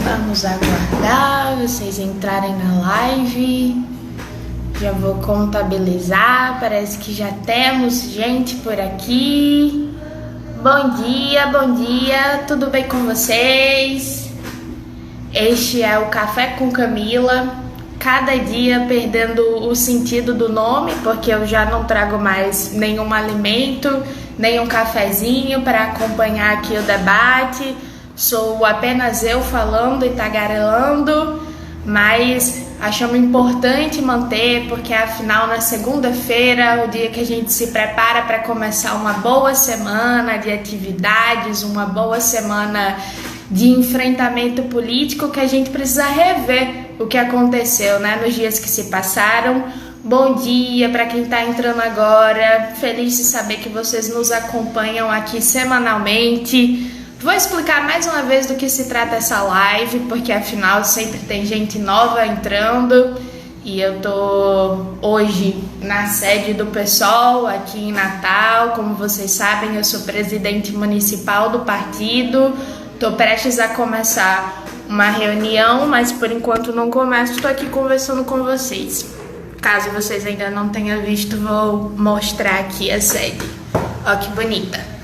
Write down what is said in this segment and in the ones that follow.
Vamos aguardar vocês entrarem na live. Já vou contabilizar. Parece que já temos gente por aqui. Bom dia, tudo bem com vocês? Este é o Café com Camila. Cada dia perdendo o sentido do nome, porque eu já não trago mais nenhum alimento, nenhum cafezinho para acompanhar aqui o debate. Sou apenas eu falando e tagarelando, mas achamos importante manter, porque afinal na segunda-feira, o dia que a gente se prepara para começar uma boa semana de atividades, uma boa semana de enfrentamento político, que a gente precisa rever o que aconteceu, né, nos dias que se passaram. Bom dia para quem está entrando agora, feliz de saber que vocês nos acompanham aqui semanalmente. Vou explicar mais uma vez do que se trata essa live, porque afinal sempre tem gente nova entrando. E eu tô hoje na sede do PSOL, aqui em Natal. Como vocês sabem, eu sou presidente municipal do partido. Tô prestes a começar uma reunião, mas por enquanto não começo. Tô aqui conversando com vocês. Caso vocês ainda não tenham visto, vou mostrar aqui a sede. Ó que bonita.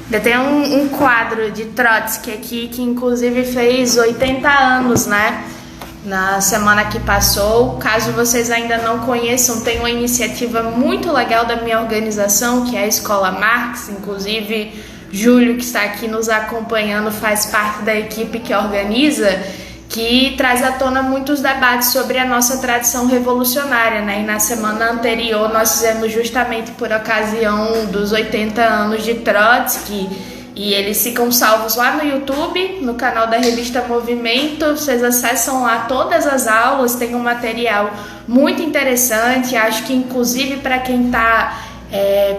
Ainda tem um quadro de Trotsky aqui, que inclusive fez 80 anos, né? Na semana que passou. Caso vocês ainda não conheçam, tem uma iniciativa muito legal da minha organização, que é a Escola Marx. Inclusive, Júlio, que está aqui nos acompanhando, faz parte da equipe que organiza, que traz à tona muitos debates sobre a nossa tradição revolucionária, né? E na semana anterior nós fizemos justamente por ocasião dos 80 anos de Trotsky, e eles ficam salvos lá no YouTube, no canal da revista Movimento. Vocês acessam lá todas as aulas, tem um material muito interessante. Acho que inclusive para quem está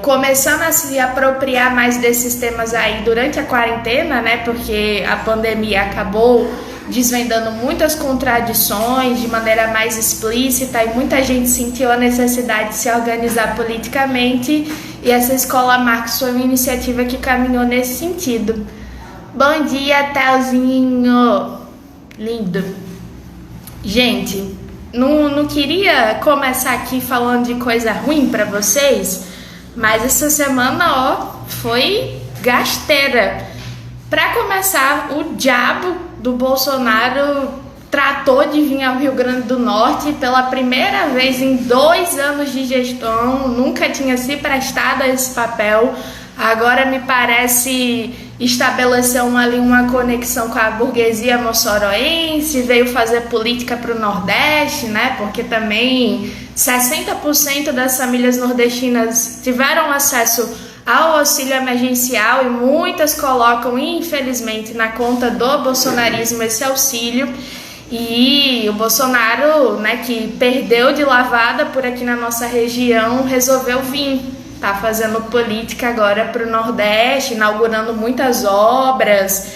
começando a se apropriar mais desses temas aí durante a quarentena, né? Porque a pandemia acabou desvendando muitas contradições de maneira mais explícita, e muita gente sentiu a necessidade de se organizar politicamente, e essa Escola Marx foi uma iniciativa que caminhou nesse sentido. Bom dia, Telzinho! Lindo! Gente, não queria começar aqui falando de coisa ruim para vocês, mas essa semana, foi gasteira. Para começar, o diabo do Bolsonaro tratou de vir ao Rio Grande do Norte pela primeira vez em 2 anos de gestão, nunca tinha se prestado a esse papel. Agora me parece estabelecer uma conexão com a burguesia moçoroense, veio fazer política para o Nordeste, né? Porque também 60% das famílias nordestinas tiveram acesso ao auxílio emergencial, e muitas colocam, infelizmente, na conta do bolsonarismo esse auxílio. E o Bolsonaro, né, que perdeu de lavada por aqui na nossa região, resolveu vir. Tá fazendo política agora para o Nordeste, inaugurando muitas obras,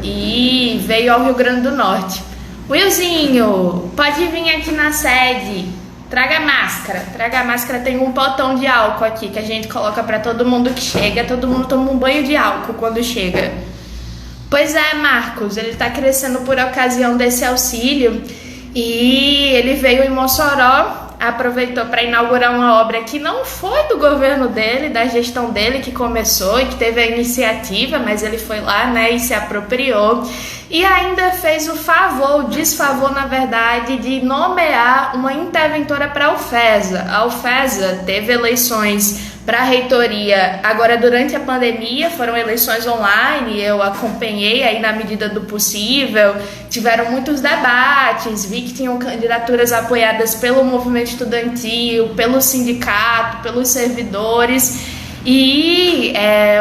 e veio ao Rio Grande do Norte. Willzinho, pode vir aqui na sede. Traga máscara, tem um potão de álcool aqui que a gente coloca para todo mundo que chega. Todo mundo toma um banho de álcool quando chega. Pois é, Marcos, ele está crescendo por ocasião desse auxílio, e ele veio em Mossoró, aproveitou para inaugurar uma obra que não foi do governo dele, da gestão dele que começou e que teve a iniciativa, mas ele foi lá, né, e se apropriou, e ainda fez o desfavor, na verdade, de nomear uma interventora para a UFESA. A UFESA teve eleições para a reitoria agora durante a pandemia, foram eleições online, eu acompanhei aí na medida do possível, tiveram muitos debates, vi que tinham candidaturas apoiadas pelo movimento estudantil, pelo sindicato, pelos servidores, e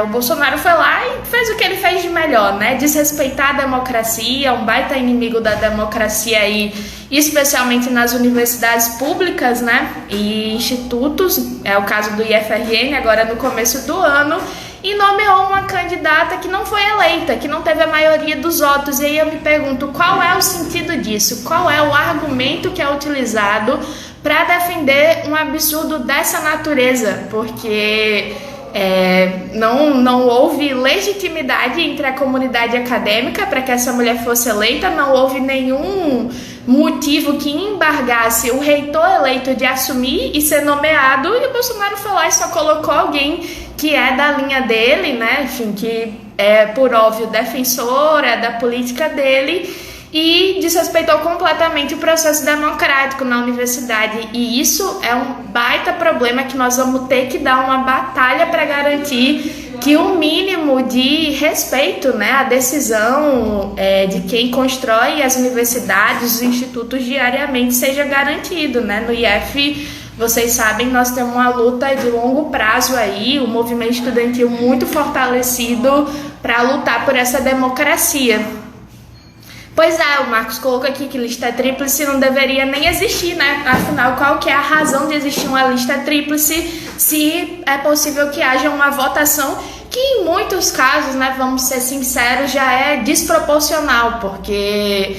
o Bolsonaro foi lá e fez o que ele fez de melhor, né? Desrespeitar a democracia, um baita inimigo da democracia aí, especialmente nas universidades públicas, né? E institutos, é o caso do IFRN, agora no começo do ano, e nomeou uma candidata que não foi eleita, que não teve a maioria dos votos. E aí eu me pergunto, qual é o sentido disso? Qual é o argumento que é utilizado para defender um absurdo dessa natureza? Porque Não houve legitimidade entre a comunidade acadêmica para que essa mulher fosse eleita, não houve nenhum motivo que embargasse o reitor eleito de assumir e ser nomeado, e o Bolsonaro foi lá e só colocou alguém que é da linha dele, né? Enfim, que é, por óbvio, defensora da política dele, e desrespeitou completamente o processo democrático na universidade. E isso é um baita problema que nós vamos ter que dar uma batalha para garantir que o mínimo de respeito, né, à decisão de quem constrói as universidades, os institutos diariamente, seja garantido, né? No IF, vocês sabem, nós temos uma luta de longo prazo aí, o movimento estudantil muito fortalecido para lutar por essa democracia. Pois é, o Marcos colocou aqui que lista tríplice não deveria nem existir, né? Afinal, qual que é a razão de existir uma lista tríplice se é possível que haja uma votação que em muitos casos, né, vamos ser sinceros, já é desproporcional, porque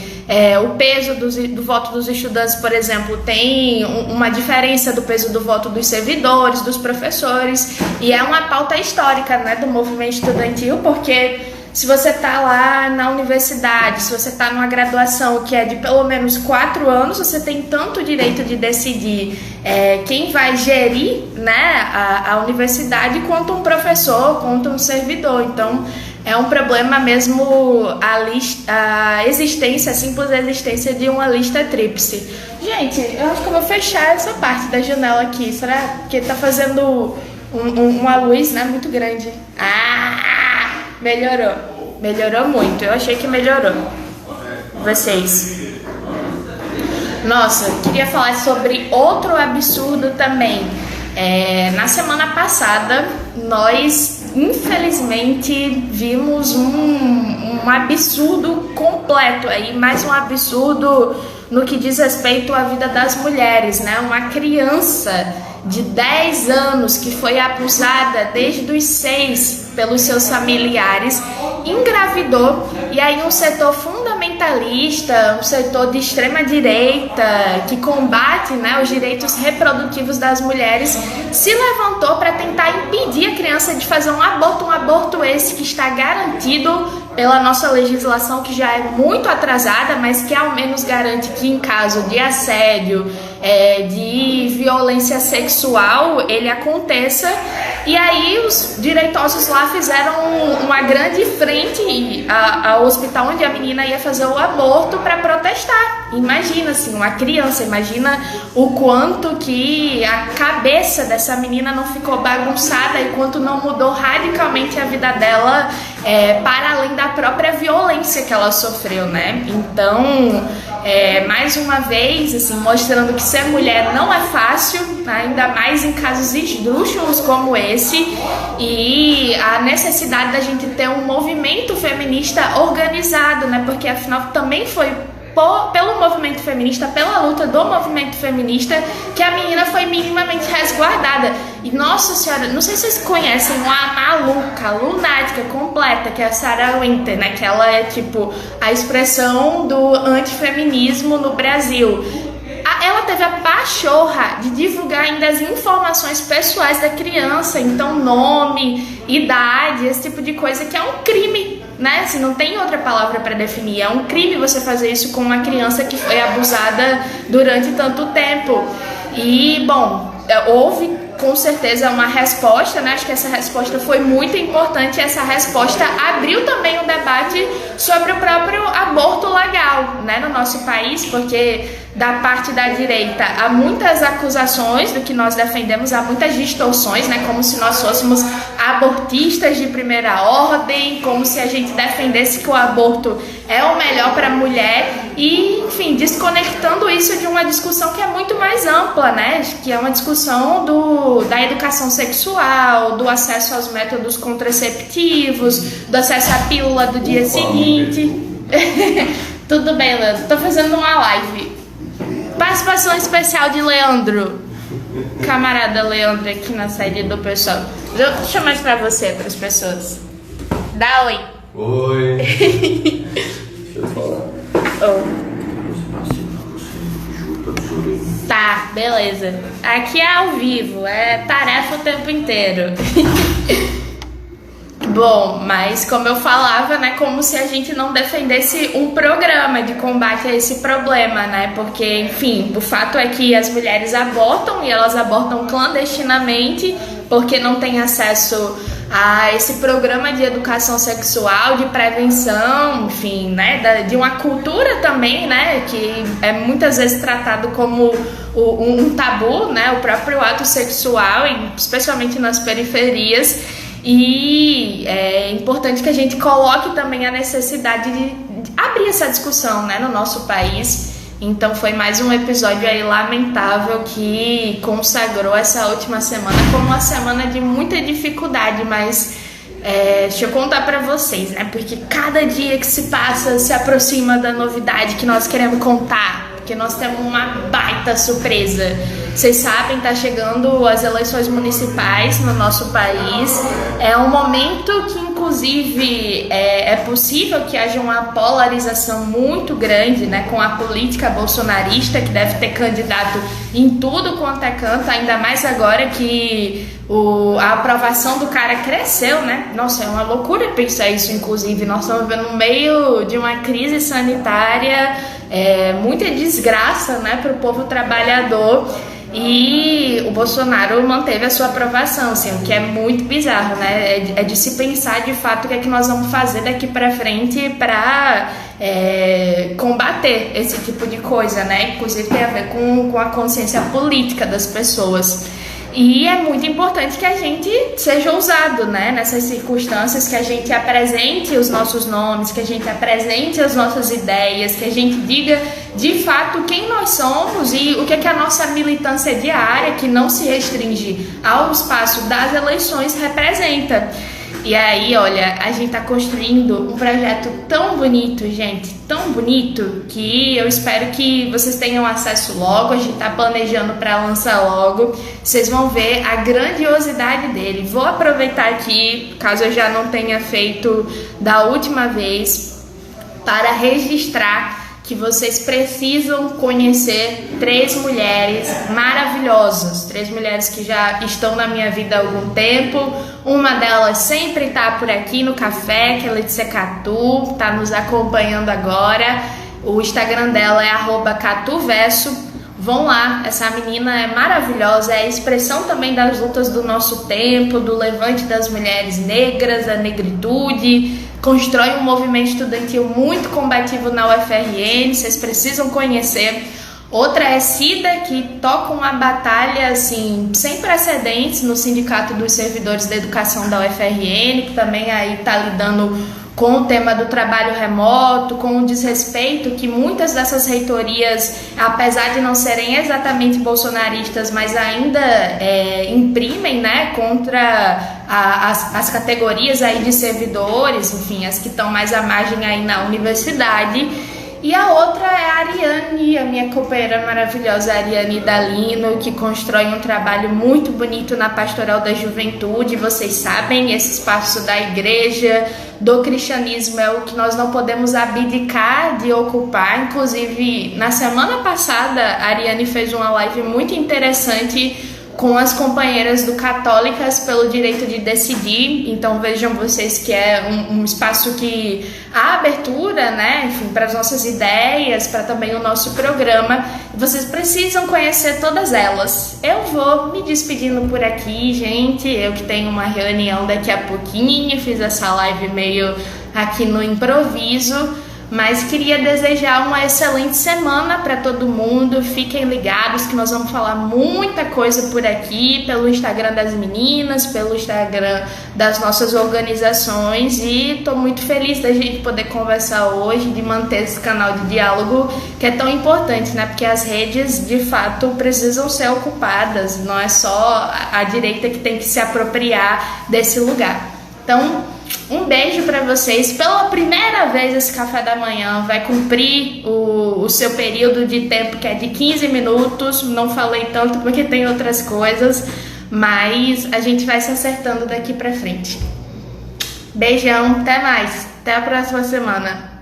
o peso do voto dos estudantes, por exemplo, tem uma diferença do peso do voto dos servidores, dos professores, e é uma pauta histórica, né, do movimento estudantil, porque se você está lá na universidade, se você está numa graduação que é de pelo menos 4 anos, você tem tanto direito de decidir quem vai gerir, né, a universidade, quanto um professor, quanto um servidor. Então, é um problema mesmo a existência, a simples existência de uma lista tríplice. Gente, eu acho que eu vou fechar essa parte da janela aqui. Será que está fazendo uma luz, né, muito grande? Melhorou muito, eu achei que melhorou. Vocês. Nossa, queria falar sobre outro absurdo também. Na semana passada, nós infelizmente vimos um absurdo completo aí, mais um absurdo no que diz respeito à vida das mulheres, né? Uma criança de 10 anos que foi abusada desde os 6 pelos seus familiares, engravidou, e aí um setor fundamentalista, um setor de extrema direita que combate, né, os direitos reprodutivos das mulheres, se levantou para tentar impedir a criança de fazer um aborto esse que está garantido pela nossa legislação, que já é muito atrasada, mas que ao menos garante que em caso de assédio, de violência sexual, ele aconteça. E aí os direitosos lá fizeram uma grande frente ao hospital onde a menina ia fazer o aborto para protestar. Imagina, assim, uma criança, imagina o quanto que a cabeça dessa menina não ficou bagunçada e quanto não mudou radicalmente a vida dela, para além da própria violência que ela sofreu, né? Então, mais uma vez, assim, mostrando que ser mulher não é fácil, ainda mais em casos esdrúxulos como esse, e a necessidade da gente ter um movimento feminista organizado, né? Porque afinal também foi pelo movimento feminista, pela luta do movimento feminista, que a menina foi minimamente resguardada. E nossa senhora, não sei se vocês conhecem uma maluca, lunática, completa, que é a Sarah Winter, né? Que ela é tipo a expressão do antifeminismo no Brasil. Ela teve a pachorra de divulgar ainda as informações pessoais da criança, então nome, idade, esse tipo de coisa, que é um crime, né? Assim, não tem outra palavra para definir. É um crime você fazer isso com uma criança que foi abusada durante tanto tempo. E, bom, houve com certeza uma resposta, né? Acho que essa resposta foi muito importante. Essa resposta abriu também um debate sobre o próprio aborto legal, né, no nosso país, porque da parte da direita há muitas acusações do que nós defendemos, há muitas distorções, né, como se nós fôssemos abortistas de primeira ordem, como se a gente defendesse que o aborto é o melhor para a mulher, e, enfim, desconectando isso de uma discussão que é muito mais ampla, né, que é uma discussão da educação sexual, do acesso aos métodos contraceptivos, do acesso à pílula do dia seguinte. Tudo bem, Leandro, tô fazendo uma live. Participação especial de Leandro, camarada Leandro, aqui na sede do pessoal. Deixa eu mostrar você para as pessoas. Dá oi. Oi. Deixa eu falar. Oh. Tá, beleza. Aqui é ao vivo, é tarefa o tempo inteiro. Bom, mas como eu falava, né, como se a gente não defendesse um programa de combate a esse problema, né, porque, enfim, o fato é que as mulheres abortam e elas abortam clandestinamente porque não têm acesso a esse programa de educação sexual, de prevenção, enfim, né, de uma cultura também, né, que é muitas vezes tratado como um tabu, né, o próprio ato sexual, especialmente nas periferias. E é importante que a gente coloque também a necessidade de abrir essa discussão, né, no nosso país. Então foi mais um episódio aí lamentável que consagrou essa última semana como uma semana de muita dificuldade, mas deixa eu contar pra vocês, né, porque cada dia que se passa se aproxima da novidade que nós queremos contar, porque nós temos uma baita surpresa. Vocês sabem, tá chegando as eleições municipais no nosso país. É um momento que, inclusive, é possível que haja uma polarização muito grande, né, com a política bolsonarista, que deve ter candidato em tudo quanto é canto, ainda mais agora que a aprovação do cara cresceu, né? Nossa, é uma loucura pensar isso, inclusive. Nós estamos vivendo no meio de uma crise sanitária, muita desgraça, né, para o povo trabalhador. E o Bolsonaro manteve a sua aprovação, assim, o que é muito bizarro, né? É de se pensar de fato o que é que nós vamos fazer daqui para frente para combater esse tipo de coisa, né? Inclusive tem a ver com a consciência política das pessoas. E é muito importante que a gente seja ousado, né, nessas circunstâncias, que a gente apresente os nossos nomes, que a gente apresente as nossas ideias, que a gente diga de fato quem nós somos e o que é que a nossa militância diária, que não se restringe ao espaço das eleições, representa. E aí, olha, a gente tá construindo um projeto tão bonito, gente, tão bonito, que eu espero que vocês tenham acesso logo. A gente tá planejando para lançar logo. Vocês vão ver a grandiosidade dele. Vou aproveitar aqui, caso eu já não tenha feito da última vez, para registrar que vocês precisam conhecer 3 mulheres maravilhosas, 3 mulheres que já estão na minha vida há algum tempo. Uma delas sempre está por aqui no café, que é Letícia Catu, está nos acompanhando agora. O Instagram dela é @catuverso. Vão lá, essa menina é maravilhosa, é a expressão também das lutas do nosso tempo, do levante das mulheres negras, da negritude. Constrói um movimento estudantil muito combativo na UFRN, vocês precisam conhecer. Outra é Cida, que toca uma batalha assim, sem precedentes no Sindicato dos Servidores da Educação da UFRN, que também aí está lidando com o tema do trabalho remoto, com o desrespeito que muitas dessas reitorias, apesar de não serem exatamente bolsonaristas, mas ainda imprimem, né, contra as categorias aí de servidores, enfim, as que estão mais à margem aí na universidade. E a outra é a Ariane, a minha companheira maravilhosa, Ariane Dalino, que constrói um trabalho muito bonito na Pastoral da Juventude. Vocês sabem, esse espaço da igreja, do cristianismo, é o que nós não podemos abdicar de ocupar. Inclusive, na semana passada, a Ariane fez uma live muito interessante com as companheiras do Católicas pelo Direito de Decidir. Então vejam vocês que é um espaço que há abertura, né, enfim, para as nossas ideias, para também o nosso programa. Vocês precisam conhecer todas elas. Eu vou me despedindo por aqui, gente. Eu que tenho uma reunião daqui a pouquinho, fiz essa live meio aqui no improviso. Mas queria desejar uma excelente semana para todo mundo. Fiquem ligados que nós vamos falar muita coisa por aqui, pelo Instagram das meninas, pelo Instagram das nossas organizações. E estou muito feliz da gente poder conversar hoje, de manter esse canal de diálogo que é tão importante, né? Porque as redes, de fato, precisam ser ocupadas. Não é só a direita que tem que se apropriar desse lugar. Então, um beijo para vocês. Pela primeira vez esse café da manhã vai cumprir o seu período de tempo, que é de 15 minutos. Não falei tanto porque tem outras coisas, mas a gente vai se acertando daqui para frente. Beijão, até mais. Até a próxima semana.